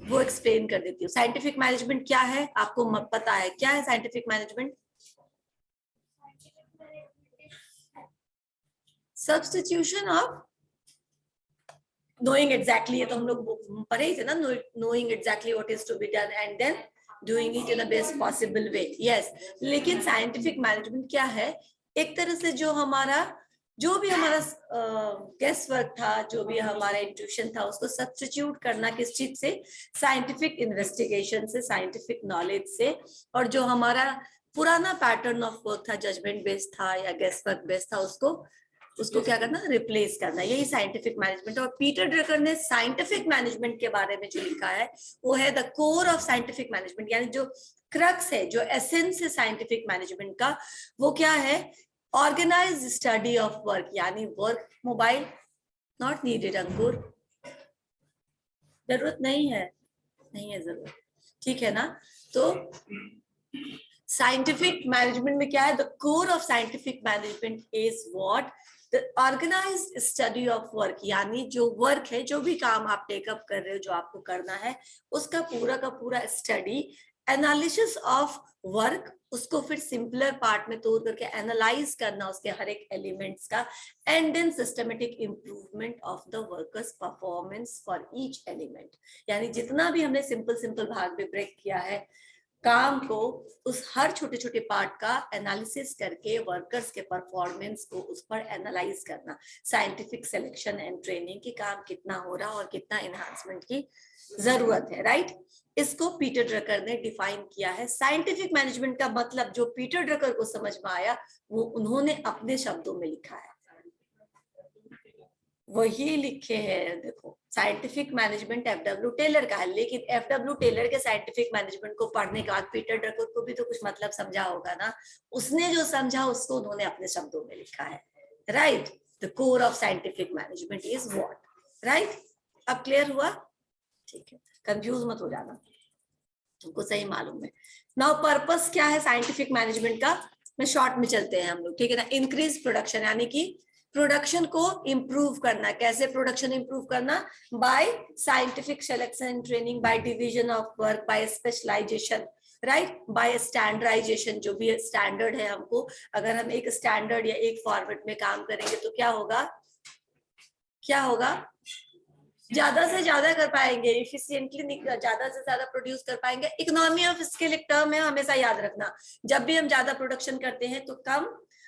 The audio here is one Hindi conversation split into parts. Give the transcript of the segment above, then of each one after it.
वो एक्सप्लेन कर देती हूँ। साइंटिफिक मैनेजमेंट क्या है आपको पता है? क्या है scientific management? Substitution of knowing exactly, ये तो हम लोग पढ़े ही थे ना, knowing exactly what is to be done and then doing it in the best possible way. Yes, लेकिन साइंटिफिक मैनेजमेंट क्या है? एक तरह से जो भी हमारा गेस वर्क था, जो भी हमारा इंट्यूशन था, उसको सब्स्टिट्यूट करना किस चीज से? साइंटिफिक इन्वेस्टिगेशन से, साइंटिफिक नॉलेज से, और जो हमारा पुराना पैटर्न ऑफ वर्क था, जजमेंट बेस्ड था या गेस वर्क बेस्ड था, उसको क्या करना? रिप्लेस करना। यही साइंटिफिक मैनेजमेंट। और पीटर ड्रकर ने साइंटिफिक मैनेजमेंट के बारे में जो लिखा है वो है the core of scientific management, यानी जो क्रक्स है, जो एसेंस है साइंटिफिक मैनेजमेंट का, वो क्या है? ऑर्गेनाइज स्टडी ऑफ वर्क, यानी वर्क मोबाइल नॉट नीडेड अंकुर, जरूरत नहीं है, नहीं है जरूरत, ठीक है ना? तो साइंटिफिक मैनेजमेंट में क्या है? The core of scientific management is what? The organized study of work, यानी जो वर्क है, जो भी काम आप टेकअप कर रहे हो, जो आपको करना है, उसका पूरा का पूरा स्टडी, एनालिसिस ऑफ वर्क, उसको फिर सिंपलर पार्ट में तोड़ करके एनालाइज करना उसके हर एक एलिमेंट्स का, and then systematic improvement of the workers performance for each element. यानी जितना भी हमने सिंपल भाग में ब्रेक किया है काम को, उस हर छोटे छोटे पार्ट का एनालिसिस करके वर्कर्स के परफॉर्मेंस को उस पर एनालाइज करना, साइंटिफिक सिलेक्शन एंड ट्रेनिंग की काम कितना हो रहा और कितना एनहांसमेंट की जरूरत है, राइट? इसको पीटर ड्रकर ने डिफाइन किया है। साइंटिफिक मैनेजमेंट का मतलब जो पीटर ड्रकर को समझ में आया वो उन्होंने अपने शब्दों में लिखा है, वही लिखे हैं। देखो, साइंटिफिक मैनेजमेंट एफडब्ल्यू टेलर का है, लेकिन एफडब्ल्यू टेलर के साइंटिफिक मैनेजमेंट को पढ़ने के बाद पीटर ड्रकर को भी तो कुछ मतलब समझा होगा ना। उसने जो समझा उसको उन्होंने अपने शब्दों में लिखा है, right? The core of scientific management is what, right? अब क्लियर हुआ? ठीक है, कंफ्यूज मत हो जाना, तुमको सही मालूम है। नाउ पर्पस क्या है साइंटिफिक मैनेजमेंट का? मैं शॉर्ट में चलते हैं हम लोग, ठीक है ना? इंक्रीज प्रोडक्शन, यानी कि प्रोडक्शन को इंप्रूव करना। कैसे प्रोडक्शन इंप्रूव करना? By scientific selection and training, by division of work, by specialization, right? By standardization, जो भी स्टैंडर्ड है हमको, अगर हम एक स्टैंडर्ड या एक फॉर्मेट में काम करेंगे तो क्या होगा? क्या होगा? ज्यादा से ज्यादा कर पाएंगे, इफिशिएंटली ज्यादा से ज्यादा प्रोड्यूस कर पाएंगे। इकोनॉमी ऑफ स्केल एक टर्म है, हमेशा याद रखना। जब भी हम ज्यादा प्रोडक्शन करते हैं तो कम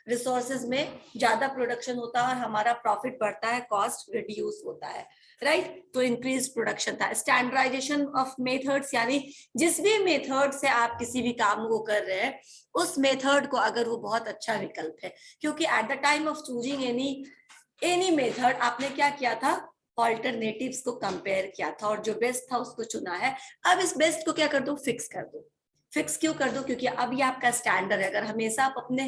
रिसोर्सेज में ज्यादा प्रोडक्शन होता है और हमारा प्रॉफिट बढ़ता है, कॉस्ट रिड्यूस होता है, राइट? तो इंक्रीज प्रोडक्शन था। स्टैंडर्डाइजेशन ऑफ मेथड्स, यानी जिस भी मेथड से आप किसी भी काम को कर रहे हैं उस मेथड को, अगर वो बहुत अच्छा विकल्प है, क्योंकि at the time of choosing any method आपने क्या किया था? ऑल्टरनेटिव्स को कंपेयर किया था और जो बेस्ट था उसको चुना है। अब इस बेस्ट को क्या कर दो? फिक्स कर दो। फिक्स क्यों कर दो? क्योंकि अब ये आपका स्टैंडर्ड है। अगर हमेशा आप अपने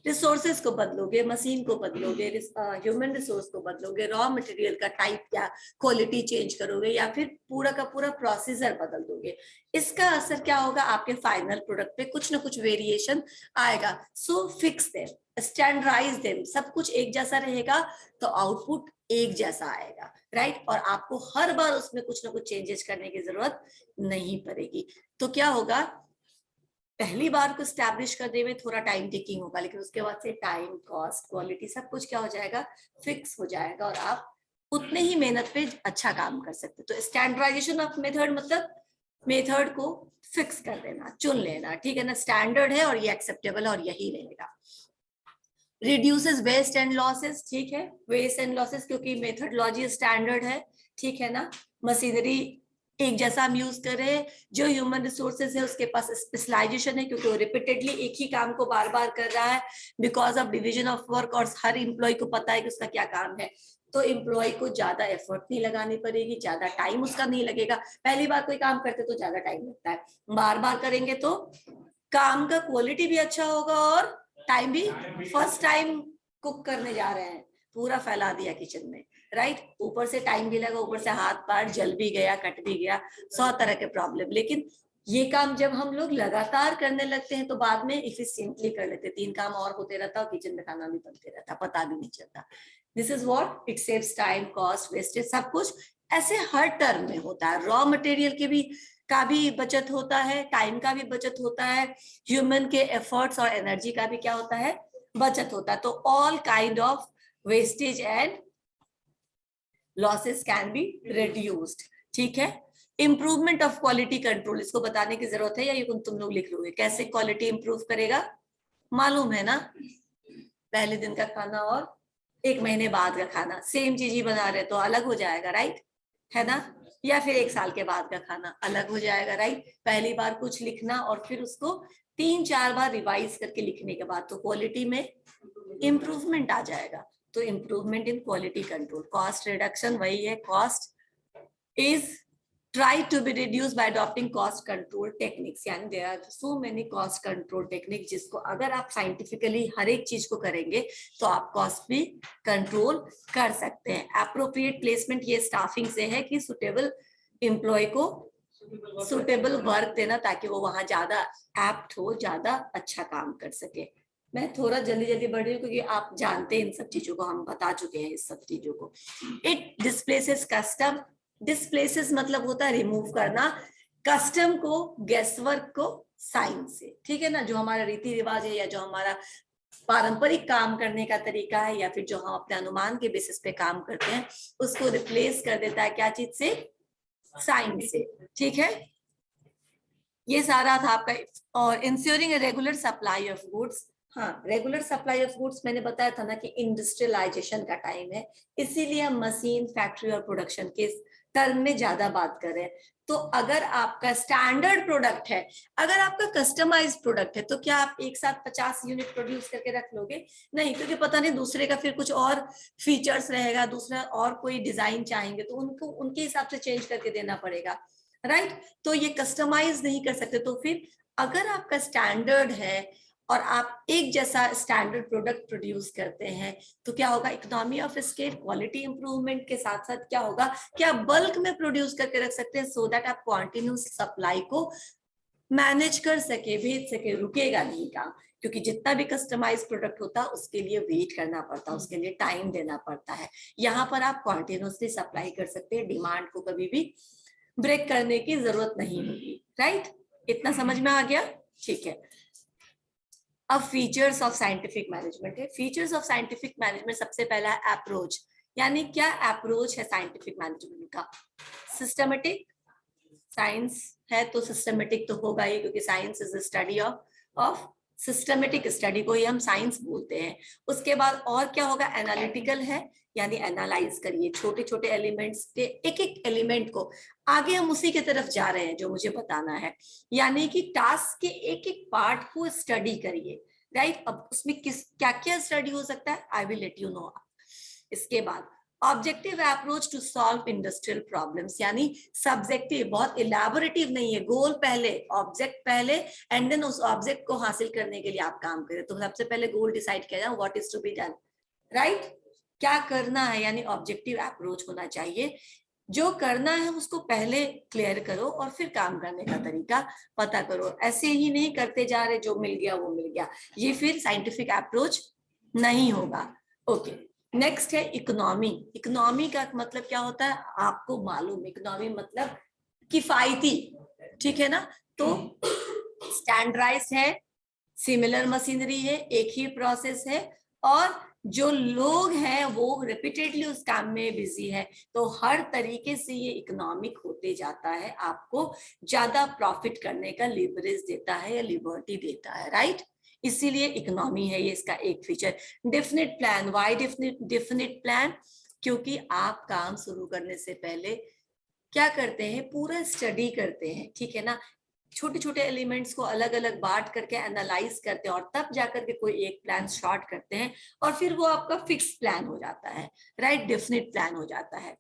रिसोर्सेज को बदलोगे, मशीन को बदलोगे, ह्यूमन रिसोर्स को बदलोगे, रॉ मटेरियल का टाइप या क्वालिटी चेंज करोगे, या फिर पूरा का पूरा प्रोसीजर बदल दोगे, इसका असर क्या होगा? आपके फाइनल प्रोडक्ट पे कुछ ना कुछ वेरिएशन आएगा। So fix them, standardize them, सब कुछ एक जैसा रहेगा तो आउटपुट एक जैसा आएगा, राइट? और आपको हर बार उसमें कुछ ना कुछ चेंजेस करने की जरूरत नहीं पड़ेगी। तो क्या होगा? पहली बार को स्टैब्लिश करने में थोड़ा टाइम टेकिंग होगा, लेकिन उसके बाद से टाइम, कॉस्ट, क्वालिटी सब कुछ क्या हो जाएगा? फिक्स हो जाएगा और आप उतने ही मेहनत पे अच्छा काम कर सकते। तो स्टैंडर्डाइजेशन ऑफ मेथड मतलब मेथड को फिक्स कर देना, चुन लेना, ठीक है ना? स्टैंडर्ड है और ये एक्सेप्टेबल है और यही रहेगा। रिड्यूसेस वेस्ट एंड लॉसेस, ठीक है? वेस्ट एंड लॉसेस क्योंकि मेथडोलॉजी स्टैंडर्ड है, ठीक है ना? मशीनरी एक जैसा हम यूज कर रहे हैं। जो ह्यूमन रिसोर्सेज है उसके पास स्पेशलाइजेशन है क्योंकि वो रिपीटेडली एक ही काम को बार बार कर रहा है because of division of work, और हर एम्प्लॉय को पता है कि उसका क्या काम है। तो एम्प्लॉय को ज्यादा एफर्ट नहीं लगानी पड़ेगी, ज्यादा टाइम उसका नहीं लगेगा। पहली बार कोई काम करते तो ज्यादा टाइम लगता है, बार बार करेंगे तो काम का क्वालिटी भी अच्छा होगा और टाइम भी। फर्स्ट टाइम कुक करने जा रहे हैं, पूरा फैला दिया किचन में, राइट? ऊपर से टाइम भी लगा, ऊपर से हाथ पैर जल भी गया, कट भी गया, 100 तरह के प्रॉब्लम। लेकिन ये काम जब हम लोग लगातार करने लगते हैं तो बाद में इफिशिएंटली कर लेते, 3 काम और होते रहता और किचन में खाना भी बनते रहता, पता भी नहीं चलता। This is what it saves time, cost, wastage, सब कुछ ऐसे हर टर्म में होता है। रॉ मटेरियल के भी का भी बचत होता है, टाइम का भी बचत होता है, ह्यूमन के एफर्ट्स और एनर्जी का भी क्या होता है, बचत होता है। तो all kind of wastage and losses can be reduced. ठीक है। इंप्रूवमेंट ऑफ क्वालिटी कंट्रोल, इसको बताने की जरूरत है या ये तुम लोग लिख लोगे? कैसे क्वालिटी इंप्रूव करेगा, मालूम है ना? पहले दिन का खाना और एक महीने बाद का खाना सेम चीज ही बना रहे तो अलग हो जाएगा, राइट? है ना? या फिर एक साल के बाद का खाना अलग हो जाएगा, राइट? पहली बार कुछ लिखना और फिर उसको 3-4 बार रिवाइज करके लिखने के बाद तो क्वालिटी में इंप्रूवमेंट आ जाएगा। तो improvement in quality control, cost reduction वही है, cost is try to be reduced by adopting cost control techniques। यानी there are so many cost control techniques जिसको अगर आप साइंटिफिकली हर एक चीज को करेंगे तो आप कॉस्ट भी कंट्रोल कर सकते हैं। अप्रोप्रिएट प्लेसमेंट ये स्टाफिंग से है कि सुटेबल एम्प्लॉय को सुटेबल वर्क देना ताकि वो वहां ज्यादा एप्ट हो, ज्यादा अच्छा काम कर सके। मैं थोड़ा जल्दी जल्दी बढ़ रही हूँ क्योंकि आप जानते हैं इन सब चीजों को, हम बता चुके हैं इस सब चीजों को। इट डिस्प्लेसेस कस्टम, डिस्प्लेसेस मतलब होता है रिमूव करना, कस्टम को, गेसवर्क को साइंस से। ठीक है ना? जो हमारा रीति रिवाज है या जो हमारा पारंपरिक काम करने का तरीका है या फिर जो हम अपने अनुमान के बेसिस पे काम करते हैं उसको रिप्लेस कर देता है क्या चीज से, साइंस से। ठीक है, ये सारा था आपका। और ensuring regular supply of goods, हाँ रेगुलर सप्लाई ऑफ गुड्स मैंने बताया था ना कि इंडस्ट्रियलाइजेशन का टाइम है, इसीलिए हम मशीन, फैक्ट्री और प्रोडक्शन के टर्म में ज्यादा बात कर रहे हैं। तो अगर आपका स्टैंडर्ड प्रोडक्ट है, अगर आपका कस्टमाइज्ड प्रोडक्ट है तो क्या आप एक साथ 50 यूनिट प्रोड्यूस करके रख लोगे? नहीं, क्योंकि पता नहीं दूसरे का फिर कुछ और फीचर्स रहेगा, दूसरा और कोई डिजाइन चाहेंगे तो उनको उनके हिसाब से चेंज करके देना पड़ेगा, राइट? तो ये कस्टमाइज नहीं कर सकते। तो फिर अगर आपका स्टैंडर्ड है और आप एक जैसा स्टैंडर्ड प्रोडक्ट प्रोड्यूस करते हैं तो क्या होगा, economy of scale, quality improvement के साथ साथ क्या होगा कि आप बल्क में प्रोड्यूस करके रख सकते हैं सो दैट आप कॉन्टिन्यूस सप्लाई को मैनेज कर सके, भेज सके, रुकेगा नहीं काम। क्योंकि जितना भी कस्टमाइज प्रोडक्ट होता है उसके लिए वेट करना पड़ता है, उसके लिए टाइम देना पड़ता है। यहाँ पर आप कॉन्टिन्यूसली सप्लाई कर सकते हैं, डिमांड को कभी भी ब्रेक करने की जरूरत नहीं होगी, राइट? इतना समझ में आ गया? ठीक है। अब फीचर्स ऑफ साइंटिफिक मैनेजमेंट है। फीचर्स ऑफ साइंटिफिक मैनेजमेंट सबसे पहला है अप्रोच, यानी क्या अप्रोच है साइंटिफिक मैनेजमेंट का? सिस्टमेटिक, साइंस है तो सिस्टमेटिक तो होगा ही, क्योंकि science is the study of systematic study को ही हम साइंस बोलते हैं। उसके बाद और क्या होगा, एनालिटिकल है, यानी एनालाइज करिए छोटे छोटे एलिमेंट्स के, एक एक एलिमेंट को। आगे हम उसी की तरफ जा रहे हैं जो मुझे बताना है, यानी कि टास्क के एक एक पार्ट को स्टडी करिए, राइट? अब उसमें किस क्या क्या स्टडी हो सकता है, I will let you know. इसके बाद objective approach to solve industrial problems, यानी सब्जेक्टिव, बहुत इलैबोरेटिव नहीं है, गोल पहले, ऑब्जेक्ट पहले, एंड देन उस ऑब्जेक्ट को हासिल करने के लिए आप काम करें। तो सबसे पहले गोल डिसाइड किया जाए, what is to be done, right? क्या करना है, यानी ऑब्जेक्टिव अप्रोच होना चाहिए। जो करना है उसको पहले क्लियर करो और फिर काम करने का तरीका पता करो। ऐसे ही नहीं करते जा रहे, जो मिल गया वो मिल गया, ये फिर साइंटिफिक अप्रोच नहीं होगा। ओके, नेक्स्ट है इकोनॉमी। इकोनॉमी का मतलब क्या होता है आपको मालूम, इकोनॉमी मतलब किफायती, ठीक है ना? तो स्टैंडर्डाइज्ड है, सिमिलर मशीनरी है, एक ही प्रोसेस है, और जो लोग हैं वो रिपीटेडली उस काम में बिजी है। तो हर तरीके से ये इकोनॉमिक होते जाता है, आपको ज्यादा प्रॉफिट करने का लिवरेज देता है या लिबर्टी देता है, राइट? इसीलिए इकोनॉमी है ये इसका एक feature. Definite plan, why definite plan? क्योंकि आप काम शुरू करने से पहले क्या करते हैं, पूरा स्टडी करते हैं, ठीक है ना? छोटे छोटे एलिमेंट्स को अलग अलग बांट करके एनालाइज करते हैं और तब जाकर के कोई एक प्लान स्टार्ट करते हैं और फिर वो आपका फिक्स प्लान हो जाता है, राइट? डेफिनेट प्लान हो जाता है।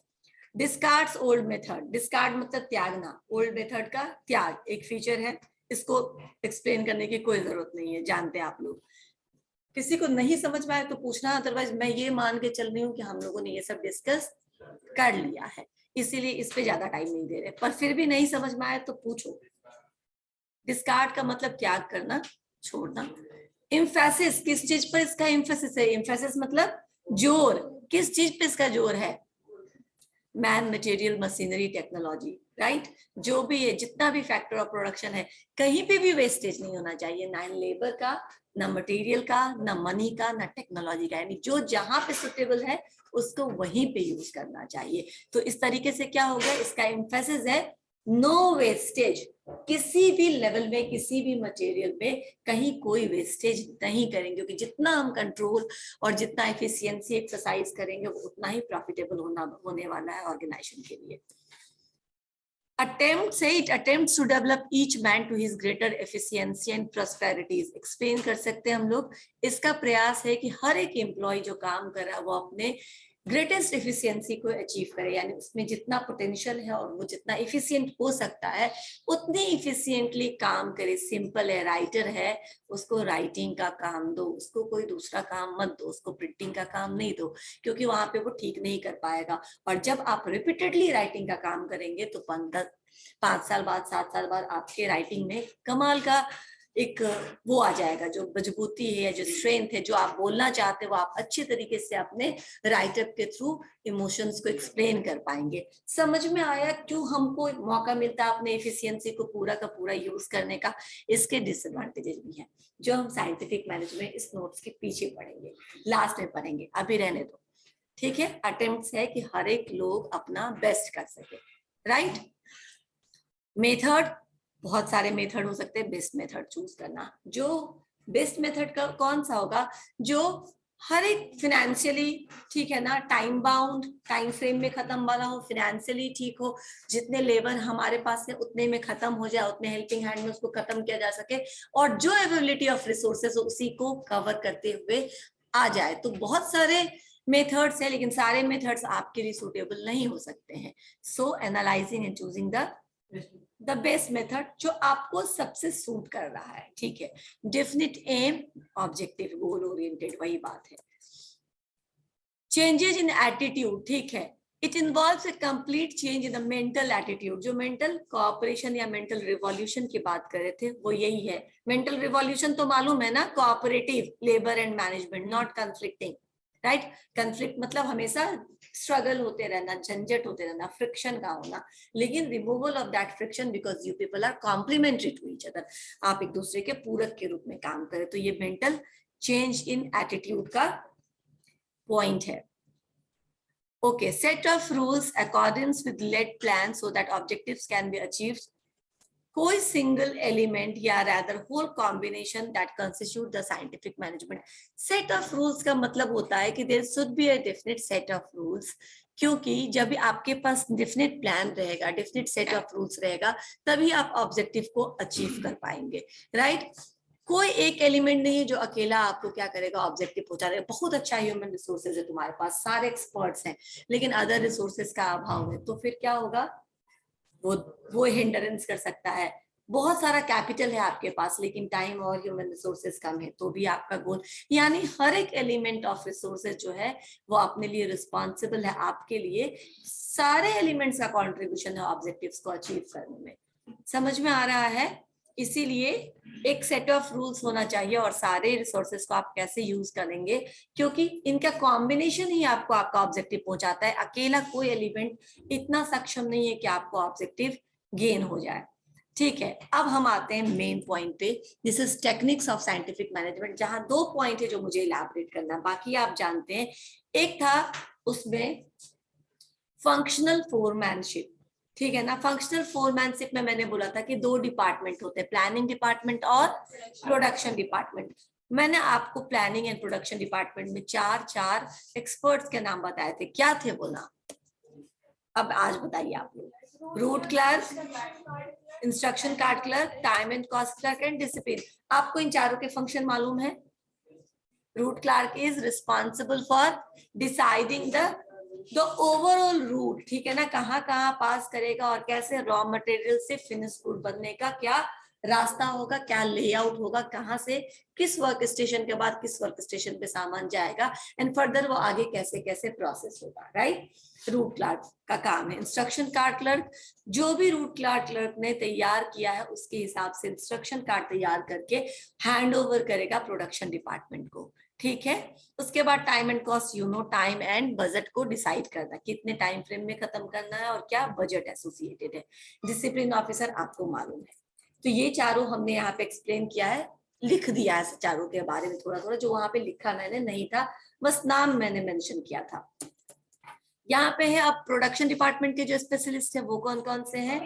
डिस्कार्ड्स ओल्ड मेथड, डिस्कार्ड मतलब त्यागना, ओल्ड मेथड का त्याग एक फीचर है, इसको एक्सप्लेन करने की कोई जरूरत नहीं है, जानते हैं आप लोग। किसी को नहीं समझ में आए तो पूछना, अदरवाइज मैं ये मान के चल रही हूँ कि हम लोगों ने ये सब डिस्कस कर लिया है, इसीलिए इस पे ज्यादा टाइम नहीं दे रहे। पर फिर भी नहीं समझ में आए तो पूछो। डिस्कार्ड का मतलब त्याग करना, छोड़ना। इम्फेसिस, किस चीज पर इसका इम्फेसिस है? इम्फेसिस मतलब जोर, किस चीज पे इसका जोर है? Man, material, machinery, technology, right. जो भी है, जितना भी फैक्टर ऑफ प्रोडक्शन है, कहीं पे भी वेस्टेज नहीं होना चाहिए, ना लेबर का, ना मटेरियल का, ना मनी का, ना टेक्नोलॉजी का। यानी जो जहां पे सुटेबल है उसको वहीं पे यूज करना चाहिए। तो इस तरीके से क्या होगा, इसका एम्फेसिस है नो वेस्टेज। किसी भी लेवल में, किसी भी मटेरियल में कहीं कोई वेस्टेज नहीं करेंगे, क्योंकि जितना हम कंट्रोल और जितना एफिशिएंसी एक्सरसाइज करेंगे वो उतना ही प्रॉफिटेबल होने वाला है ऑर्गेनाइजेशन के लिए। It attempts to develop each man to his greater efficiency and prosperities. Explain कर सकते हैं हम लोग। इसका प्रयास है कि हर एक एम्प्लॉय जो काम कर रहा है वो अपने ग्रेटेस्ट एफिशिएंसी को अचीव करे, यानी उसमें जितना पोटेंशियल है और वो जितना एफिशिएंट हो सकता है उतनी एफिशिएंटली काम करे। सिंपल है, राइटर है, उसको राइटिंग का काम दो, उसको कोई दूसरा काम मत दो, उसको प्रिंटिंग का काम नहीं दो, क्योंकि वहां पे वो ठीक नहीं कर पाएगा। और जब आप रिपीटेडली राइटिंग का काम करेंगे तो 5 साल बाद, 7 साल बाद आपके राइटिंग में कमाल का एक वो आ जाएगा, जो मजबूती है, जो स्ट्रेंथ है, जो आप बोलना चाहते हो वो आप अच्छे तरीके से अपने राइटअप के थ्रू इमोशंस को एक्सप्लेन कर पाएंगे। समझ में आया क्यों हमको मौका मिलता है अपने एफिशिएंसी को पूरा का पूरा यूज करने का। इसके डिसएडवांटेजेस भी हैं जो हम साइंटिफिक मैनेजमेंट इस नोट्स के पीछे पढ़ेंगे, लास्ट में पढ़ेंगे, अभी रहने दो, ठीक है। अटेम्प्ट्स है कि हर एक लोग अपना बेस्ट कर सके, राइट। मेथड, बहुत सारे मेथड हो सकते हैं, बेस्ट मेथड चूज करना। जो बेस्ट मेथड का कौन सा होगा, जो हर एक फिनेंशियली ठीक है ना, टाइम बाउंड, टाइम फ्रेम में खत्म वाला हो, फिनेंशियली ठीक हो, जितने लेबर हमारे पास है उतने में खत्म हो जाए, उतने हेल्पिंग हैंड में उसको खत्म किया जा सके, और जो अवेलेबिलिटी ऑफ रिसोर्सेज उसी को कवर करते हुए आ जाए। तो बहुत सारे मेथड्स है, लेकिन सारे मेथड्स आपके लिए सूटेबल नहीं हो सकते हैं। So analysing and choosing the best method जो आपको सबसे सूट कर रहा है, ठीक है। Definite aim, objective, goal oriented, वही बात है। चेंजेस इन एटीट्यूड, ठीक है, it involves a complete change in the mental attitude. जो मेंटल कोऑपरेशन या मेंटल रिवॉल्यूशन की बात कर रहे थे वो यही है। मेंटल रिवॉल्यूशन तो मालूम है ना, cooperative, labour and management, not conflicting, right. Conflict मतलब हमेशा स्ट्रगल होते रहना, झंझट होते रहना, फ्रिक्शन का होना, लेकिन removal of that friction because you people are complementary to each other, आप एक दूसरे के पूरक के रूप में काम करें। तो ये मेंटल चेंज इन एटीट्यूड का पॉइंट है। Okay, set of rules accordance with laid plan so that objectives can be achieved. कोई single element या rather whole combination that constitute the scientific management. Set of rules का मतलब होता है कि there should be a definite set of rules. क्योंकि जब आपके पास definite plan रहेगा, definite set of rules रहेगा, तभी आप objective को achieve कर पाएंगे, right? कोई एक एलिमेंट नहीं है जो अकेला आपको क्या करेगा, ऑब्जेक्टिव पहुंचा देगा। बहुत अच्छा ह्यूमन रिसोर्सेज है तुम्हारे पास, सारे एक्सपर्ट्स हैं, लेकिन अदर रिसोर्सेज का अभाव है, तो फिर क्या होगा, वो हिंडरेंस कर सकता है। बहुत सारा कैपिटल है आपके पास लेकिन टाइम और ह्यूमन रिसोर्सेज कम है, तो भी आपका गोल, यानी हर एक एलिमेंट ऑफ रिसोर्सेज जो है वो अपने लिए रिस्पॉन्सिबल है, आपके लिए सारे एलिमेंट्स का कॉन्ट्रीब्यूशन है ऑब्जेक्टिव्स को अचीव करने में। समझ में आ रहा है? इसीलिए एक सेट ऑफ रूल्स होना चाहिए, और सारे रिसोर्सेज को आप कैसे यूज करेंगे, क्योंकि इनका कॉम्बिनेशन ही आपको आपका ऑब्जेक्टिव पहुंचाता है। अकेला कोई एलिमेंट इतना सक्षम नहीं है कि आपको ऑब्जेक्टिव गेन हो जाए, ठीक है। अब हम आते हैं मेन पॉइंट पे, this is techniques of scientific management, जहां 2 पॉइंट है जो मुझे इलैबोरेट करना, बाकी आप जानते हैं। एक था उसमें फंक्शनल फोरमैनशिप, ठीक है ना। फंक्शनल फोरमैनशिप में मैंने बोला था कि 2 डिपार्टमेंट होते हैं, प्लानिंग डिपार्टमेंट और प्रोडक्शन डिपार्टमेंट। मैंने आपको प्लानिंग एंड प्रोडक्शन डिपार्टमेंट में 4 एक्सपर्ट्स के नाम बताए थे, क्या थे वो नाम? अब आज बताइए आप लोग। Route clerk, instruction card clerk, time and cost clerk and discipline. आपको इन चारों के फंक्शन मालूम है? Route clerk is responsible for deciding the overall route, ठीक है ना, कहाँ कहाँ पास करेगा और कैसे रॉ मटेरियल से फिनिश गुड बनने का क्या रास्ता होगा, क्या लेआउट होगा, कहाँ से किस वर्क स्टेशन के बाद किस वर्क स्टेशन पे सामान जाएगा, एंड फर्दर वो आगे कैसे कैसे प्रोसेस होगा, राइट। रूट क्लर्क का काम है। इंस्ट्रक्शन कार्ड क्लर्क, जो भी रूट क्लर्क ने तैयार किया है उसके हिसाब से इंस्ट्रक्शन कार्ड तैयार करके हैंड ओवर करेगा प्रोडक्शन डिपार्टमेंट को, ठीक है। उसके बाद time and cost, you know time and budget को डिसाइड करना, कितने टाइम फ्रेम में खत्म करना है और क्या बजट एसोसिएटेड है। डिसिप्लिन ऑफिसर आपको मालूम है। तो ये चारों हमने यहाँ पे एक्सप्लेन किया है, लिख दिया है चारों के बारे में थोड़ा थोड़ा, जो वहां पे लिखा मैंने नहीं था, बस नाम मैंने मेंशन किया था। यहाँ पे है अब प्रोडक्शन डिपार्टमेंट के जो स्पेशलिस्ट है वो कौन कौन से हैं?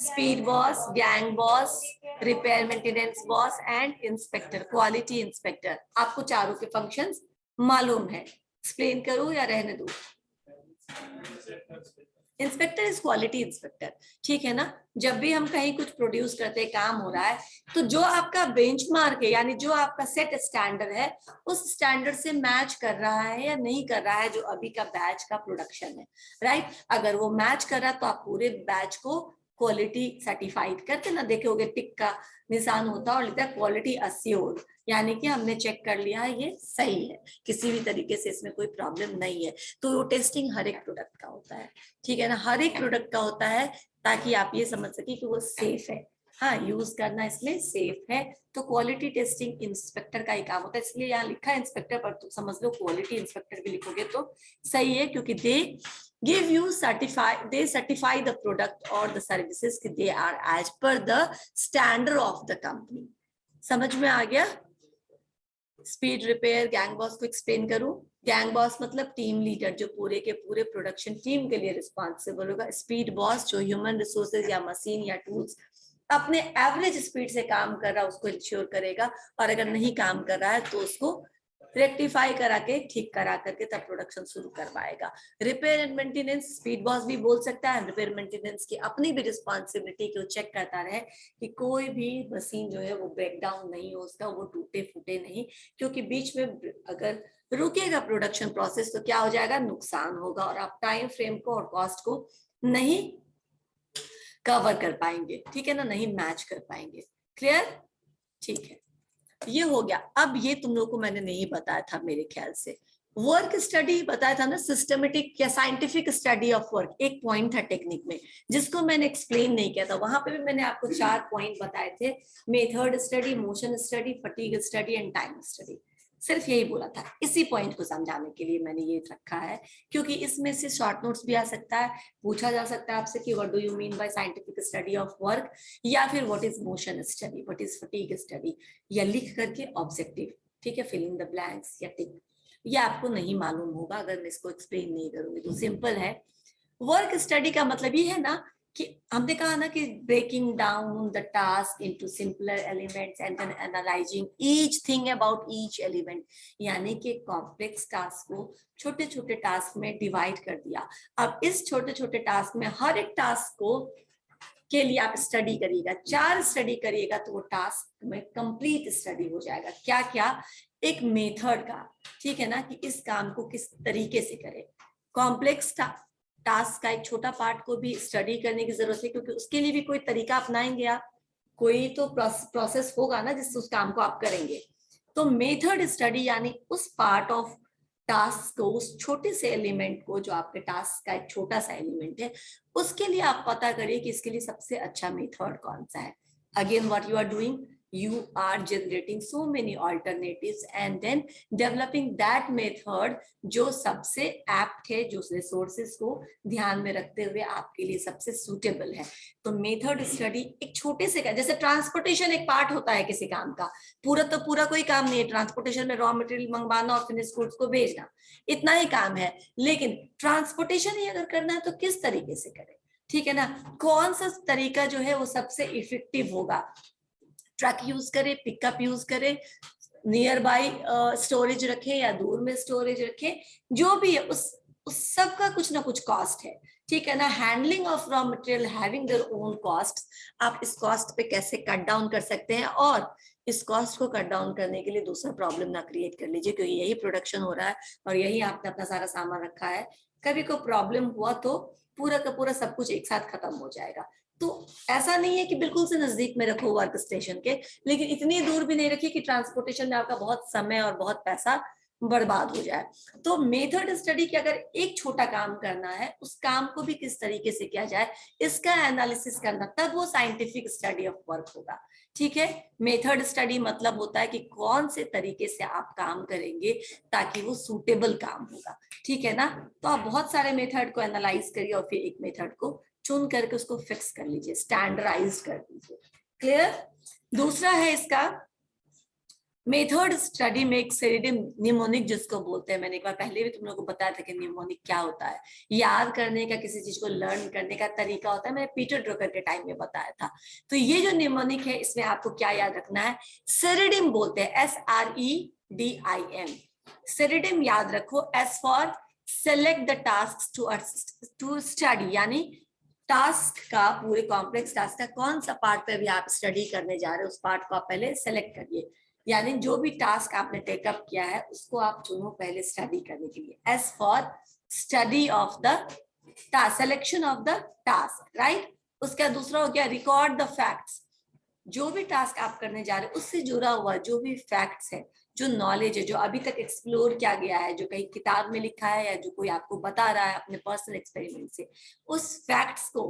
Speed boss, gang boss, repair maintenance boss and inspector, quality inspector. आपको चारों के फंक्शंस मालूम है, एक्सप्लेन करूं या रहने दूं? इंस्पेक्टर इज क्वालिटी इंस्पेक्टर, ठीक है ना। जब भी हम कहीं कुछ प्रोड्यूस करते हैं, काम हो रहा है, तो जो आपका बेंचमार्क है, यानी जो आपका सेट स्टैंडर्ड है, उस स्टैंडर्ड से मैच कर रहा है या नहीं कर रहा है जो अभी का बैच का प्रोडक्शन है, राइट। अगर वो मैच कर रहा है तो आप पूरे बैच को क्वालिटी सर्टिफाइड करके ना, देखोगे टिक का निशान होता है और लिखता है क्वालिटी अस्योर्ड, यानी कि हमने चेक कर लिया है ये सही है, किसी भी तरीके से इसमें कोई प्रॉब्लम नहीं है। तो वो टेस्टिंग हर एक प्रोडक्ट का होता है, ठीक है ना, हर एक प्रोडक्ट का होता है, ताकि आप ये समझ सके कि वो सेफ है, हाँ यूज करना इसमें सेफ है। तो क्वालिटी टेस्टिंग इंस्पेक्टर का ही काम होता है, इसलिए यहाँ लिखा है इंस्पेक्टर, पर तुम समझ लो क्वालिटी इंस्पेक्टर भी लिखोगे तो सही है, क्योंकि दे give you they certify the product or the services कि they are as per the standard of the company। समझ में आ गया? स्पीड रिपेयर गैंग बॉस को एक्सप्लेन करूं। गैंग बॉस मतलब टीम लीडर, जो पूरे के पूरे प्रोडक्शन टीम के लिए रिस्पॉन्सिबल होगा। स्पीड बॉस जो ह्यूमन रिसोर्सेज या मशीन या टूल्स अपने एवरेज स्पीड से काम कर रहा है उसको इंश्योर करेगा, और अगर नहीं काम कर रहा है तो उसको रेक्टिफाई करा के ठीक करा करके तब प्रोडक्शन शुरू करवाएगा। Repair and maintenance speed boss भी बोल सकता है। रिपेयर मेंटेनेंस की अपनी भी रिस्पॉन्सिबिलिटी कि वो चेक करता रहे कि कोई भी मशीन जो है वो ब्रेक डाउन नहीं हो, उसका वो टूटे फूटे नहीं, क्योंकि बीच में अगर रुकेगा प्रोडक्शन प्रोसेस तो क्या हो जाएगा, नुकसान होगा, और आप टाइम फ्रेम को और कॉस्ट को नहीं कवर कर पाएंगे, ठीक है ना, नहीं मैच कर पाएंगे। क्लियर? ठीक है, ये हो गया। अब ये तुम लोगों को मैंने नहीं बताया था मेरे ख्याल से, वर्क स्टडी बताया था ना, सिस्टमेटिक या साइंटिफिक स्टडी ऑफ वर्क, एक पॉइंट था टेक्निक में जिसको मैंने एक्सप्लेन नहीं किया था। वहां पे भी मैंने आपको 4 पॉइंट बताए थे, method study, motion study, fatigue study and time study. सिर्फ यही बोला था, इसी पॉइंट को समझाने के लिए मैंने ये रखा है, क्योंकि इसमें से शॉर्ट नोट्स भी आ सकता है, पूछा जा सकता है आपसे कि what do you mean by scientific study of work, या फिर what is motion study, what is fatigue study, या लिख करके ऑब्जेक्टिव, ठीक है, फिलिंग द ब्लैंक्स या टिक। ये आपको नहीं मालूम होगा अगर मैं इसको एक्सप्लेन नहीं करूंगी, तो सिंपल है। वर्क स्टडी का मतलब ये है ना कि हमने कहा ना कि breaking down the task into simpler elements and then analyzing each thing about each element, यानी कि कॉम्प्लेक्स टास्क को छोटे छोटे टास्क में डिवाइड कर दिया। अब इस छोटे छोटे टास्क में हर एक टास्क को के लिए आप स्टडी करिएगा, 4 स्टडी करिएगा तो वो टास्क में कंप्लीट स्टडी हो जाएगा। क्या क्या? एक मेथड का, ठीक है ना, कि इस काम को किस तरीके से करें। कॉम्प्लेक्स टास्क का एक छोटा पार्ट को भी स्टडी करने की जरूरत है, क्योंकि उसके लिए भी कोई तरीका अपनाएंगे आप, कोई तो प्रोसेस होगा ना जिससे उस काम को आप करेंगे। तो मेथड स्टडी यानी उस पार्ट ऑफ टास्क को, उस छोटे से एलिमेंट को जो आपके टास्क का एक छोटा सा एलिमेंट है, उसके लिए आप पता करिए कि इसके लिए सबसे अच्छा मेथड कौन सा है। Again what you are doing, you are generating so many alternatives and then developing that method जो सबसे apt है, जो रिसोर्सेस को ध्यान में रखते हुए आपके लिए सबसे suitable है। तो मेथड स्टडी एक छोटे से, जैसे ट्रांसपोर्टेशन एक पार्ट होता है किसी काम का, पूरा तो पूरा कोई काम नहीं है ट्रांसपोर्टेशन में, रॉ मटेरियल मंगवाना और फिनिश गुड्स को भेजना, इतना ही काम है। लेकिन ट्रांसपोर्टेशन ही अगर करना है तो किस तरीके से करें, ठीक है ना, कौन सा तरीका जो है वो सबसे इफेक्टिव होगा, ट्रक यूज करे, पिकअप यूज करे, नियर बाय स्टोरेज रखे या दूर में स्टोरेज रखे, जो भी है उस सब का कुछ ना कुछ कॉस्ट है, ठीक है ना। Handling of raw material having their own cost, आप इस कॉस्ट पे कैसे कट डाउन कर सकते हैं, और इस कॉस्ट को कट डाउन करने के लिए दूसरा प्रॉब्लम ना क्रिएट कर लीजिए, क्योंकि यही प्रोडक्शन हो रहा है और यही आपने अपना सारा सामान रखा है, कभी कोई प्रॉब्लम हुआ तो पूरा का पूरा सब कुछ एक साथ खत्म हो जाएगा। तो ऐसा नहीं है कि बिल्कुल से नजदीक में रखो वर्क स्टेशन के, लेकिन इतनी दूर भी नहीं रखिए कि ट्रांसपोर्टेशन में आपका बहुत समय और बहुत पैसा बर्बाद हो जाए। तो मेथड स्टडी के अगर एक छोटा काम करना है, उस काम को भी किस तरीके से किया जाए इसका एनालिसिस करना, तब वो साइंटिफिक स्टडी ऑफ वर्क होगा। ठीक है, मेथड स्टडी मतलब होता है कि कौन से तरीके से आप काम करेंगे ताकि वो सूटेबल काम होगा। ठीक है ना, तो आप बहुत सारे मेथड को एनालाइज करिए और फिर एक मेथड को चुन करके उसको फिक्स कर लीजिए, स्टैंडर्डाइज कर दीजिए। क्लियर। दूसरा है इसका मेथड स्टडी में एक सेरेडियम निमोनिक जिसको बोलते हैं। मैंने एक बार पहले भी तुम लोगों को बताया था कि निमोनिक क्या होता है। याद करने का, किसी चीज को लर्न करने का तरीका होता है, मैंने पीटर ड्रकर के टाइम में बताया था। तो ये जो निमोनिक है इसमें आपको क्या याद रखना है, सेरेडियम बोलते हैं, SREDIM। सेरेडियम याद रखो, S for select the task to study, यानी टास्क का, पूरे कॉम्प्लेक्स टास्क का कौन सा पार्ट पे भी आप स्टडी करने जा रहे हो, उस पार्ट को आप पहले सेलेक्ट करिए। यानी जो भी टास्क आपने टेकअप किया है उसको आप चुनो पहले स्टडी करने के लिए। S for study of the task, selection of the task, right. उसका दूसरा हो गया रिकॉर्ड द फैक्ट्स। जो भी टास्क आप करने जा रहे हैं उससे जुड़ा हुआ जो भी फैक्ट्स है, जो नॉलेज है, जो अभी तक एक्सप्लोर किया गया है, जो कहीं किताब में लिखा है या जो कोई आपको बता रहा है अपने पर्सनल एक्सपेरिमेंट से, उस फैक्ट्स को,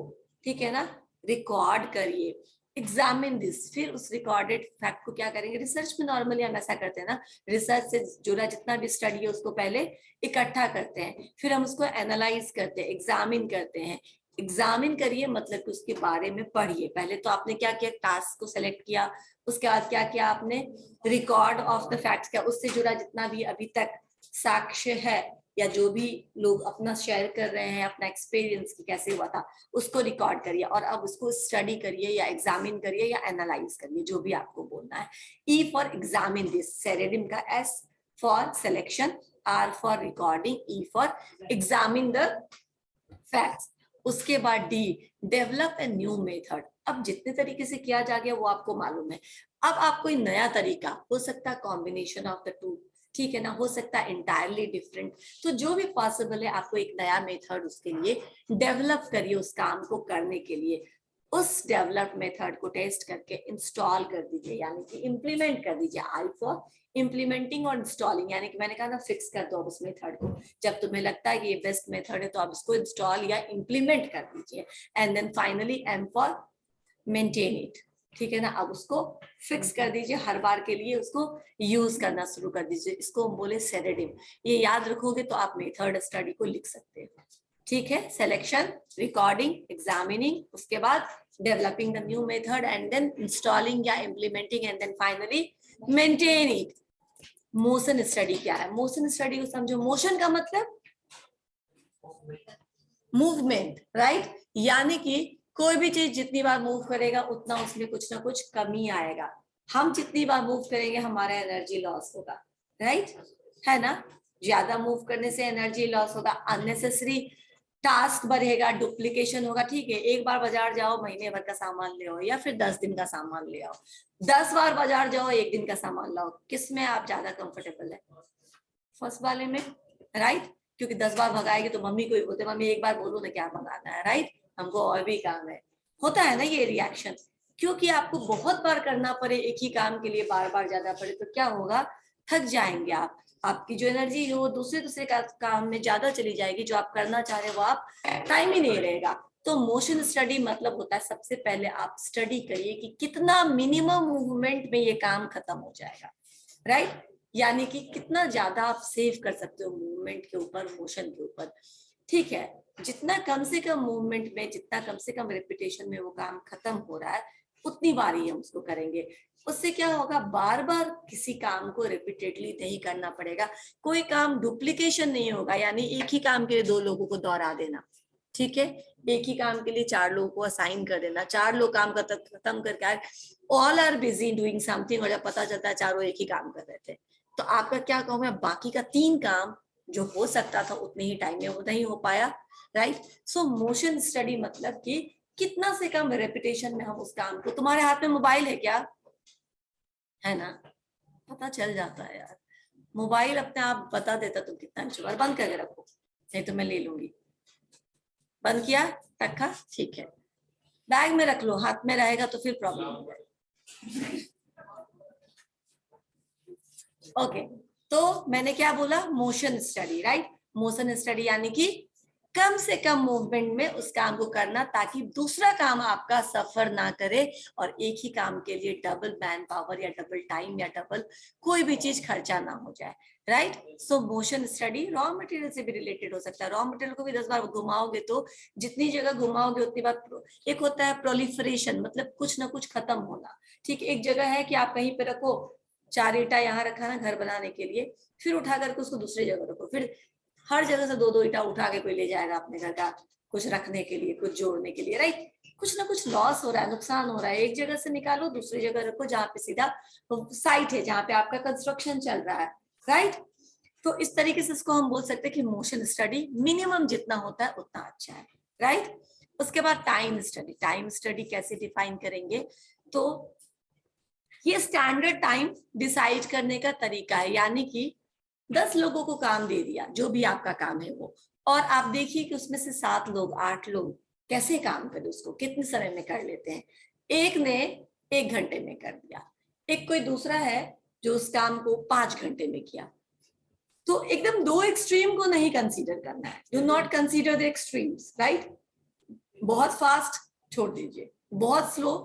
ठीक है ना, रिकॉर्ड करिए। एग्जामिन दिस, फिर उस रिकॉर्डेड फैक्ट को क्या करेंगे, रिसर्च में नॉर्मली हम ऐसा करते हैं ना, रिसर्च से जुड़ा जितना भी स्टडी है उसको पहले इकट्ठा करते हैं, फिर हम उसको एनालाइज करते हैं, एग्जामिन करते हैं। एग्जामिन करिए मतलब कि उसके बारे में पढ़िए। पहले तो आपने क्या किया, टास्क को सेलेक्ट किया, उसके बाद क्या किया आपने, रिकॉर्ड ऑफ द फैक्ट्स किया, उससे जुड़ा जितना भी अभी तक साक्ष्य है या जो भी लोग अपना शेयर कर रहे हैं अपना एक्सपीरियंस की कैसे हुआ था उसको रिकॉर्ड करिए, और अब उसको स्टडी करिए या एग्जामिन करिए या एनालाइज करिए, जो भी आपको बोलना है। ई फॉर एग्जामिन दिस, सेरेडियम का S for selection, R for recording, E for examine the facts. उसके बाद D, develop a new method. अब जितने तरीके से किया जा गया वो आपको मालूम है, अब आप कोई नया तरीका, हो सकता है कॉम्बिनेशन ऑफ द टू, ठीक है ना, हो सकता है इंटायरली डिफरेंट, तो जो भी पॉसिबल है आपको एक नया मेथड उसके लिए डेवलप करिए उस काम को करने के लिए। उस डेवलप मेथड को टेस्ट करके इंस्टॉल कर दीजिए, यानी कि इंप्लीमेंट कर दीजिए। आई फॉर इंप्लीमेंटिंग और इंस्टॉलिंग, यानी कि मैंने कहा ना फिक्स कर दो उस मेथड को, जब तुम्हें लगता है कि ये बेस्ट मेथड है तो आप इसको इंस्टॉल या इंप्लीमेंट कर दीजिए। And then finally M for maintain it, ठीक है ना, अब उसको फिक्स कर दीजिए, हर बार के लिए उसको यूज करना शुरू कर दीजिए। इसको हम बोले सेरेडियम। ये याद रखोगे तो आप मेथड स्टडी को लिख सकते हो। ठीक है, सिलेक्शन, रिकॉर्डिंग, एग्जामिनिंग, उसके बाद developing the new method and then installing या implementing and then finally maintain it. Motion study क्या है, मोशन स्टडी को समझो। मोशन का मतलब मूवमेंट, राइट, यानी कि कोई भी चीज जितनी बार मूव करेगा उतना उसमें कुछ ना कुछ कमी आएगा। हम जितनी बार मूव करेंगे हमारा एनर्जी लॉस होगा, राइट, है ना। ज्यादा मूव करने से एनर्जी लॉस होगा, अननेसेसरी टास्क बढ़ेगा, डुप्लीकेशन होगा। ठीक है, एक बार बाजार जाओ महीने भर का सामान ले आओ या फिर 10 दिन का सामान ले आओ, 10 बार बाजार जाओ एक दिन का सामान लाओ, किसमें आप ज्यादा कंफर्टेबल है, फर्स्ट वाले में, राइट। क्योंकि 10 बार भगाएगी तो मम्मी को ही बोलते, मम्मी एक बार बोलो ना क्या भगाना है, राइट, हमको और भी काम है, होता है ना ये रिएक्शन। क्योंकि आपको बहुत बार करना पड़े एक ही काम के लिए, बार बार जाना पड़े तो क्या होगा, थक जाएंगे आप, आपकी जो एनर्जी है वो दूसरे काम में ज्यादा चली जाएगी, जो आप करना चाह रहे हो वो आप टाइम ही नहीं रहेगा। तो मोशन स्टडी मतलब होता है सबसे पहले आप स्टडी करिए कि कितना मिनिमम मूवमेंट में ये काम खत्म हो जाएगा, राइट, यानी कि कितना ज्यादा आप सेव कर सकते हो मूवमेंट के ऊपर, मोशन के ऊपर। ठीक है, जितना कम से कम मूवमेंट में, जितना कम से कम रिपीटेशन में वो काम खत्म हो रहा है उतनी बार ही हम उसको करेंगे। उससे क्या होगा, बार बार किसी काम को रिपीटेडली नहीं करना पड़ेगा, कोई काम डुप्लीकेशन नहीं होगा, यानी एक ही काम के लिए 2 लोगों को दोहरा देना, ठीक है, एक ही काम के लिए 4 लोगों को असाइन कर देना, 4 लोग काम खत्म करके आए, all are busy doing something, और जब पता चलता है चारों एक ही काम कर रहे थे, तो आपका क्या काम है, बाकी का 3 काम जो हो सकता था उतने ही टाइम में वो नहीं हो पाया, राइट। सो मोशन स्टडी मतलब कि कितना से कम रेपिटेशन में हम उस काम को, तुम्हारे हाथ में मोबाइल है क्या, है ना, पता चल जाता है यार, मोबाइल अपने आप बता देता तुम कितना इंच, बंद करके रखो नहीं तो मैं ले लूंगी। बंद किया, रखा, ठीक है, बैग में रख लो, हाथ में रहेगा तो फिर प्रॉब्लम होगा। ओके, तो मैंने क्या बोला, motion study, right. Motion study यानी कि कम से कम मूवमेंट में उस काम को करना, ताकि दूसरा काम आपका सफर ना करे और एक ही काम के लिए डबल मैन पावर या डबल टाइम या डबल कोई भी चीज खर्चा ना हो जाए, राइट। सो मोशन स्टडी रॉ मटेरियल से भी रिलेटेड हो सकता है। रॉ मटेरियल को भी 10 बार घुमाओगे तो जितनी जगह घुमाओगे उतनी बार। एक होता है प्रोलिफरेशन, मतलब कुछ ना कुछ खत्म होना, ठीक। एक जगह है कि आप कहीं पे रखो, 4 ईंटा यहाँ रखा ना घर बनाने के लिए, फिर उठा करके उसको दूसरी जगह रखो, फिर हर जगह से 2-2 ईंटा उठा के कोई ले जाएगा अपने घर का कुछ रखने के लिए, कुछ जोड़ने के लिए, राइट। कुछ ना कुछ लॉस हो रहा है, नुकसान हो रहा है। एक जगह से निकालो दूसरी जगह रखो जहाँ पे सीधा साइट है, जहाँ पे आपका कंस्ट्रक्शन चल रहा है, राइट। तो इस तरीके से इसको हम बोल सकते हैं कि मोशन स्टडी मिनिमम जितना होता है उतना अच्छा है, राइट। उसके बाद टाइम स्टडी। टाइम स्टडी कैसे डिफाइन करेंगे, तो ये स्टैंडर्ड टाइम डिसाइड करने का तरीका है, यानी कि 10 लोगों को काम दे दिया, जो भी आपका काम है वो, और आप देखिए कि उसमें से 7 लोग 8 लोग कैसे काम करें, उसको कितने समय में कर लेते हैं। एक ने 1 घंटे में कर दिया, एक कोई दूसरा है जो उस काम को 5 घंटे में किया। तो एकदम 2 एक्सट्रीम को नहीं कंसीडर करना है, do not consider the extremes, right. बहुत फास्ट छोड़ दीजिए, बहुत स्लो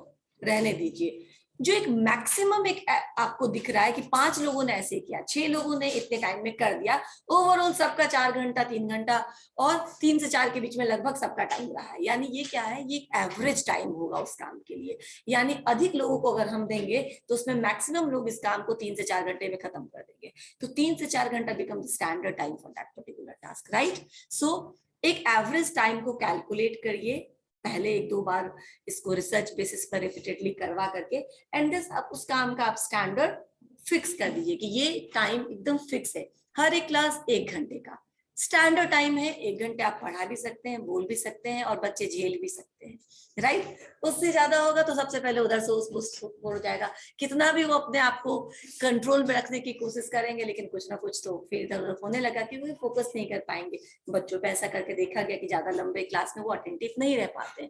रहने दीजिए। जो एक मैक्सिमम एक आपको दिख रहा है कि 5 लोगों ने ऐसे किया, 6 लोगों ने इतने टाइम में कर दिया, ओवरऑल सबका 4 घंटा 3 घंटा और 3 से 4 के बीच में लगभग सबका टाइम रहा है, यानी ये क्या है, ये एवरेज टाइम होगा उस काम के लिए। यानी अधिक लोगों को अगर हम देंगे तो उसमें मैक्सिमम लोग इस काम को 3 से 4 घंटे में खत्म कर देंगे। तो 3 से 4 घंटा become the standard time for that particular task, right. So एक एवरेज टाइम को कैलकुलेट करिए, पहले 1-2 बार इसको रिसर्च बेसिस पर रिपीटेडली करवा करके, एंड दिस आप उस काम का आप स्टैंडर्ड फिक्स कर दीजिए कि ये टाइम एकदम फिक्स है। हर एक क्लास 1 घंटे का स्टैंडर्ड टाइम है, 1 घंटे आप पढ़ा भी सकते हैं, बोल भी सकते हैं और बच्चे झेल भी सकते हैं, राइट। उससे ज्यादा होगा तो सबसे पहले उधर से उस हो जाएगा। कितना भी वो अपने आप को कंट्रोल में रखने की कोशिश करेंगे, लेकिन कुछ ना कुछ तो फिर इधर उधर होने लगा कि वो फोकस नहीं कर पाएंगे। बच्चों पे ऐसा करके देखा गया कि ज्यादा लंबे क्लास में वो अटेंटिव नहीं रह पाते।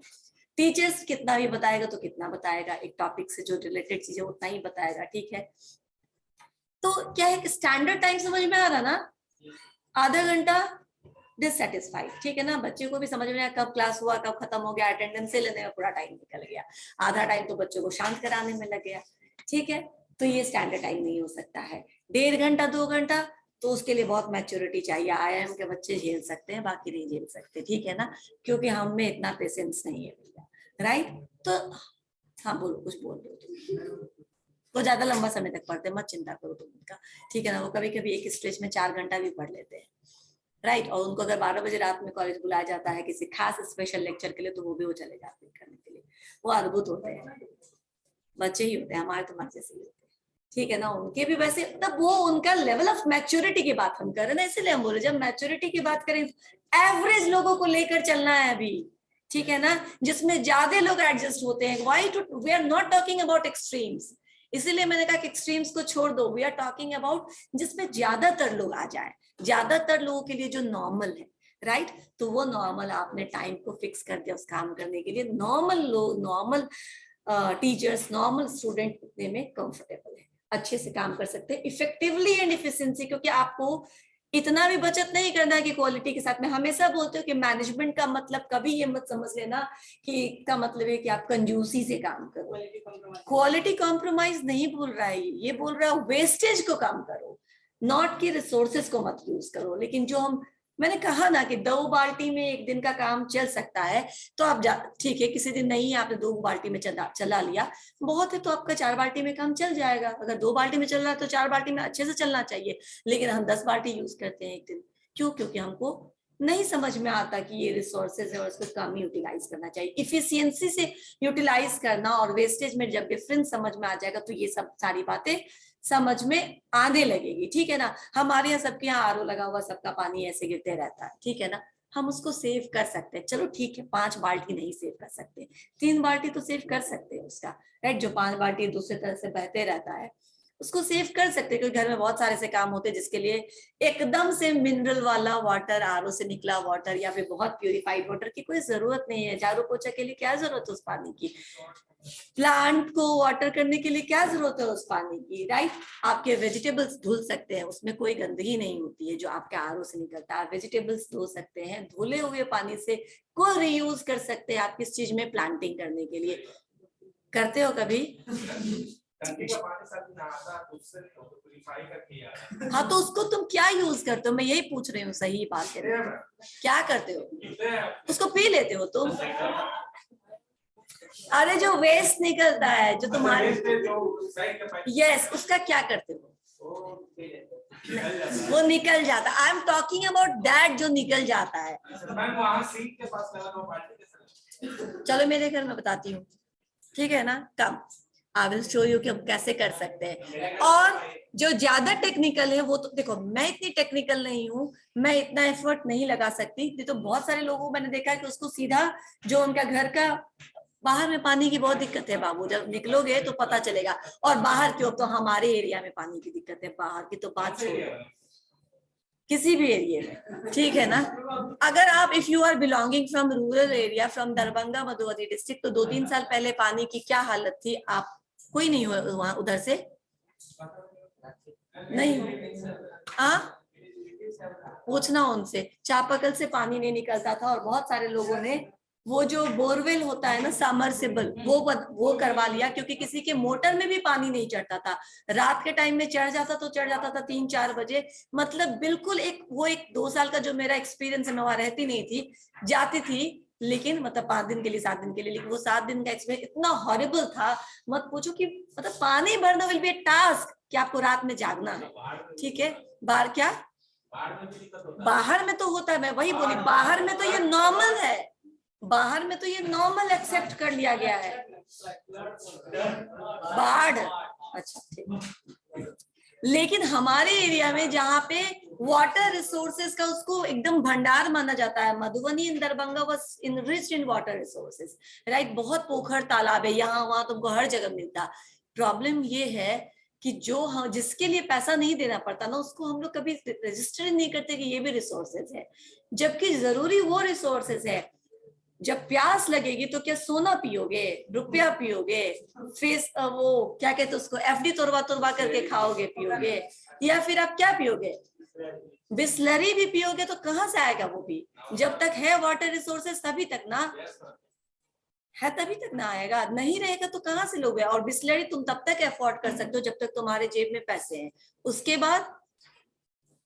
टीचर्स कितना भी बताएगा तो कितना बताएगा, एक टॉपिक से जो रिलेटेड चीजें उतना ही बताएगा, ठीक है। तो क्या है, स्टैंडर्ड टाइम समझ में आ रहा ना, आधा घंटा डिससेटिस्फाइड, ठीक है ना। बच्चे को भी समझ में आया कब क्लास हुआ, कब खत्म हो गया, अटेंडेंस से लेने में पूरा टाइम निकल गया, आधा टाइम तो बच्चों को शांत कराने में लग गया, ठीक है। तो ये स्टैंडर्ड टाइम नहीं हो सकता है। 1.5 घंटा 2 घंटा तो उसके लिए बहुत मैच्योरिटी चाहिए, IIM के बच्चे झेल सकते हैं, बाकी नहीं झेल सकते, ठीक है ना, क्योंकि हम में इतना पेशेंस नहीं है भैया, राइट। तो हाँ बोलो, कुछ बोल दो तुम। वो ज्यादा लंबा समय तक पढ़ते, मत चिंता करो तुम उनका, ठीक है ना। वो कभी कभी एक स्ट्रेच में 4 घंटा भी पढ़ लेते हैं, राइट। और उनको अगर 12 बजे रात में कॉलेज बुलाया जाता है किसी खास स्पेशल लेक्चर के लिए, तो वो भी वो चले जाते हैं करने के लिए। वो अद्भुत होते हैं, बच्चे ही होते हैं, हमारे तुम्हारे जैसे ही होते हैं, ठीक है ना। उनके भी वैसे, तब वो उनका लेवल ऑफ मैच्योरिटी की बात हम कर रहे हैं ना, इसलिए हम बोले जब मैच्योरिटी की बात करें, एवरेज लोगों को लेकर चलना है अभी, ठीक है ना, जिसमें ज्यादा लोग एडजस्ट होते हैं। Why to, we are not talking about extremes, इसीलिए मैंने कहा कि एक्सट्रीम्स को छोड़ दो, वी आर टॉकिंग अबाउट जिसमें ज्यादातर लोग आ जाए, ज्यादातर लोगों के लिए जो नॉर्मल है, राइट। तो वो नॉर्मल आपने टाइम को फिक्स कर दिया उस काम करने के लिए। नॉर्मल लोग, नॉर्मल टीचर्स, नॉर्मल स्टूडेंट उतने में कंफर्टेबल है, अच्छे से काम कर सकते हैं इफेक्टिवली एंड इफिशिएंसी, क्योंकि आपको इतना भी बचत नहीं करना है कि क्वालिटी के साथ में। हमेशा बोलते हो कि मैनेजमेंट का मतलब कभी ये मत समझ लेना कि का मतलब है कि आप कंजूसी से काम करो। क्वालिटी कॉम्प्रोमाइज नहीं बोल रहा है, ये बोल रहा है वेस्टेज को कम करो, नॉट कि रिसोर्सेज को मत यूज करो। लेकिन जो हम, मैंने कहा ना कि 2 बाल्टी में 1 दिन का काम चल सकता है, तो आप ठीक है, किसी दिन नहीं आपने 2 बाल्टी में चला लिया, बहुत है तो आपका 4 बाल्टी में काम चल जाएगा। अगर 2 बाल्टी में चल रहा है तो 4 बाल्टी में अच्छे से चलना चाहिए। लेकिन हम 10 बाल्टी यूज करते हैं एक दिन, क्यों? क्योंकि हमको नहीं समझ में आता कि ये रिसोर्सेज है और इसको कम यूटिलाइज करना चाहिए। इफिशियंसी से यूटिलाइज करना और वेस्टेज में जब डिफरेंस समझ में आ जाएगा तो ये सब सारी बातें समझ में आने लगेगी, ठीक है ना। हमारे यहाँ सबके यहाँ RO लगा हुआ, सबका पानी ऐसे गिरते रहता है, ठीक है ना। हम उसको सेव कर सकते हैं, चलो ठीक है, 5 बाल्टी नहीं सेव कर सकते, 3 बाल्टी तो सेव कर सकते हैं उसका, राइट। जो 5 बाल्टी दूसरी तरह से बहते रहता है उसको सेव कर सकते हैं, क्योंकि घर में बहुत सारे ऐसे काम होते हैं जिसके लिए एकदम से मिनरल वाला वाटर, RO से निकला वाटर या फिर बहुत प्यूरिफाइड वाटर की कोई जरूरत नहीं है। झाड़ू पोछा के लिए क्या जरूरत है उस पानी की, प्लांट को वाटर करने के लिए क्या जरूरत है उस पानी की, राइट? आपके वेजिटेबल्स धुल सकते हैं, उसमें कोई गंदगी नहीं होती है जो आपके आरओ से निकलता है। वेजिटेबल्स धो सकते हैं, धुले हुए पानी से को रीयूज कर सकते हैं आप किस चीज में, प्लांटिंग करने के लिए। करते हो कभी? हाँ तो उसको तुम क्या यूज करते हो, मैं यही पूछ रही हूँ, सही बात है, क्या करते हो? उसको पी लेते हो तुम? अरे जो वेस्ट निकलता है जो तुम्हारे, यस, उसका क्या करते हो? वो निकल जाता, I am talking about that जो निकल जाता है। चलो मेरे घर में बताती हूँ, ठीक है ना? कम आई विल शो यू कि हम कैसे कर सकते हैं। और जो ज्यादा टेक्निकल है वो तो देखो, मैं इतनी टेक्निकल नहीं हूँ, मैं इतना एफर्ट नहीं लगा सकती। नहीं तो बहुत सारे लोगों को मैंने देखा है कि उसको सीधा जो उनका घर का, बाहर में पानी की बहुत दिक्कत है बाबू, जब निकलोगे तो पता चलेगा। और बाहर क्यों, तो हमारे एरिया में पानी की दिक्कत है, बाहर की तो बात छोड़ो, किसी भी एरिया में, ठीक है ना? अगर आप if you are belonging from rural area, from Darbhanga Madhubani district, तो 2-3 साल पहले पानी की क्या हालत थी, आप कोई नहीं हुआ वहां उधर से? नहीं हाँ, पूछना उनसे, चापाकल से पानी नहीं निकलता था और बहुत सारे लोगों ने वो जो बोरवेल होता है ना, सबमर्सिबल, वो करवा लिया, क्योंकि किसी के मोटर में भी पानी नहीं चढ़ता था। रात के टाइम में चढ़ जाता तो चढ़ जाता था 3-4 बजे, मतलब बिल्कुल एक वो एक 2 साल का जो मेरा एक्सपीरियंस है, मैं वहां रहती नहीं थी, जाती थी लेकिन मतलब 5 दिन के लिए 7 दिन के लिए, लेकिन वो 7 दिन का एक्सपीरियंस इतना हॉरिबल था, मत पूछो। कि मतलब पानी भरना विल बी ए टास्क कि आपको रात में जागना है, ठीक है? बाहर क्या, बाहर में तो होता है, मैं वही बोली, बाहर में तो ये नॉर्मल है, बाहर में तो ये नॉर्मल एक्सेप्ट कर लिया गया है। बाढ़, अच्छा ठीक। लेकिन हमारे एरिया में जहाँ पे वाटर रिसोर्सेज का उसको एकदम भंडार माना जाता है, Madhubani in Darbhanga was enriched in water resources, right? बहुत पोखर तालाब है यहाँ वहां, तुमको हर जगह मिलता। प्रॉब्लम ये है कि जो हम जिसके लिए पैसा नहीं देना पड़ता ना, उसको हम लोग कभी रजिस्टर नहीं करते कि ये भी रिसोर्सेज है, जबकि जरूरी वो रिसोर्सेज है। जब प्यास लगेगी तो क्या सोना पियोगे, रुपया पियोगे, फेस वो क्या कहते उसको, एफडी तोड़वा तोड़वा करके खाओगे पियोगे, या फिर आप क्या पियोगे, बिस्लरी भी पियोगे? तो कहाँ से आएगा वो भी? जब तक है वाटर रिसोर्सेस तभी तक ना है, तभी तक ना आएगा, नहीं रहेगा तो कहाँ से लोगे? और बिस्लरी तुम तब तक अफोर्ड कर सकते हो जब तक तुम्हारे जेब में पैसे हैं, उसके बाद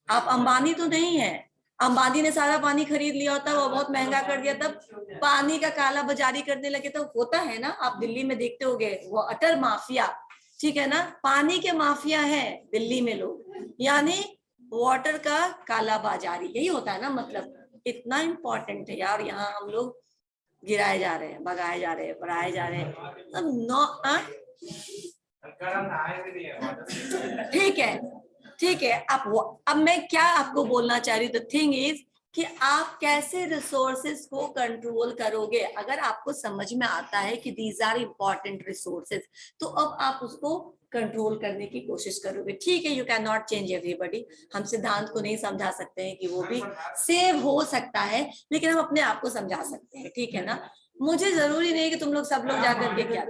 आप अंबानी तो नहीं है, अंबानी ने सारा पानी खरीद लिया होता, वो बहुत महंगा कर दिया, तब पानी का काला बाजारी करने लगे। तो होता है ना, आप दिल्ली में देखते होगे, वो अटर माफिया, ठीक है ना? पानी के माफिया है दिल्ली में लोग, यानी वाटर का काला बाजारी, यही होता है ना। मतलब इतना इम्पोर्टेंट है यार, यहाँ हम लोग गिराए जा रहे हैं, भगाए जा रहे हैं, बढ़ाए जा रहे हैं। अब नो, ठीक है, ठीक है। अब मैं क्या आपको बोलना चाह रही हूँ, द थिंग इज कि आप कैसे रिसोर्सेज को कंट्रोल करोगे। अगर आपको समझ में आता है कि दीज आर इम्पोर्टेंट रिसोर्सेज, तो अब आप उसको कंट्रोल करने की कोशिश करोगे, ठीक है? You can not change everybody, हम सिद्धांत को नहीं समझा सकते हैं कि वो भी सेव हो सकता है, लेकिन हम अपने आप को समझा सकते हैं, ठीक है ना? मुझे जरूरी नहीं कि तुम लोग सब लोग जाकर के क्या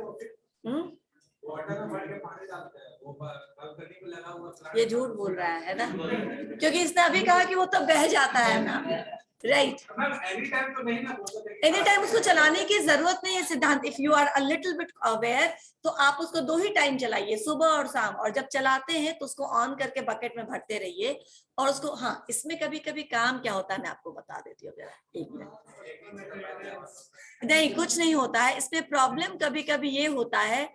वाटर में भर के पानी डालते हैं, वो बालकनी में लगा हुआ, ये झूठ बोल रहा है ना, क्योंकि इसने अभी कहा कि वो तब बह जाता है ना, राइट? एनी टाइम तो नहीं ना, एनी टाइम उसको चलाने की जरूरत नहीं है Siddhant. If you are a little bit aware तो आप उसको 2 ही टाइम चलाइए, सुबह और शाम, और जब चलाते हैं तो उसको ऑन करके बकेट में भरते रहिए और उसको, हाँ इसमें कभी कभी काम क्या होता है मैं आपको बता देती हूँ, एक मिनट। नहीं कुछ नहीं होता है इसमें, प्रॉब्लम कभी कभी ये होता है